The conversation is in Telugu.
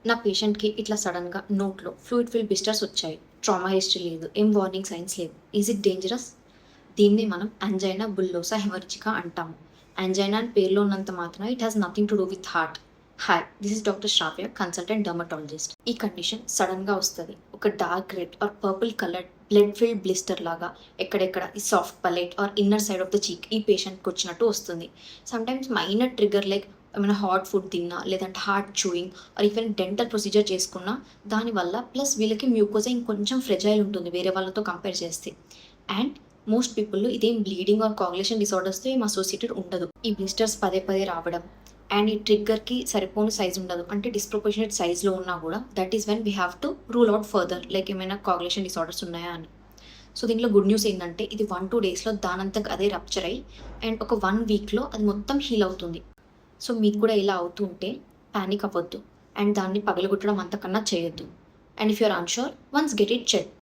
నా పేషెంట్‌కి ఇట్లా సడెన్‌గా నోట్లో ఫ్లూయిడ్ ఫిల్డ్ బ్లిస్టర్స్ వచ్చాయి. ట్రామా హిస్టరీ లేదు. ఏం వార్నింగ్ సైన్స్ లేవు. Is it dangerous? దీన్నే మనం angina bullosa hemorrhagica అంటాము. angina అని పేరులో ఉన్నంత మాత్రాన it has nothing to do with heart. Hi, this is doctor Shravya, consultant dermatologist. ఈ కండిషన్ సడన్‌గా వస్తది. ఒక dark red or purple coloured blood filled blister లాగా ఎక్కడెక్కడ ఈ soft palate or inner side of the cheek ఈ పేషెంట్‌కి వచ్చినట్టు వస్తుంది. సమ్‌టైమ్స్ మైనర్ ట్రిగ్గర్ లైక్ ఏమైనా హాట్ ఫుడ్ తిన్నా, లేదంటే hard chewing or even dental procedure చేసుకున్నా దానివల్ల ప్లస్ వీళ్ళకి మ్యూకోజా ఇంకొంచెం ఫ్రెజైల్ ఉంటుంది వేరే వాళ్ళతో కంపేర్ చేస్తే. అండ్ మోస్ట్ పీపుల్‌లో ఇదేం బ్లీడింగ్ ఆర్ కోయాగులేషన్ డిసార్డర్స్‌తో ఏం అసోసియేటెడ్ ఉండదు. ఈ బ్లిస్టర్స్ పదే పదే రావడం అండ్ ఈ ట్రిగ్గర్‌కి సరిపోని సైజ్ ఉండదు. అంటే డిస్‌ప్రపోర్షనేట్ సైజ్‌లో ఉన్నా కూడా that is when we have to rule out further like ఏమైనా కోయాగులేషన్ డిసార్డర్స్ ఉన్నాయా అని. సో దీంట్లో గుడ్ న్యూస్ ఏంటంటే ఇది 1-2 డేస్‌లో దానంతట అదే రప్చర్ అయ్యి అండ్ ఒక 1 వీక్‌లో అది మొత్తం హీల్ అవుతుంది. సో మీకు కూడా ఇలా అవుతూ ఉంటే పానిక్ అవ్వద్దు అండ్ దాన్ని పగలగొట్టడం అంతకన్నా చేయొద్దు. And if you are unsure once get it check.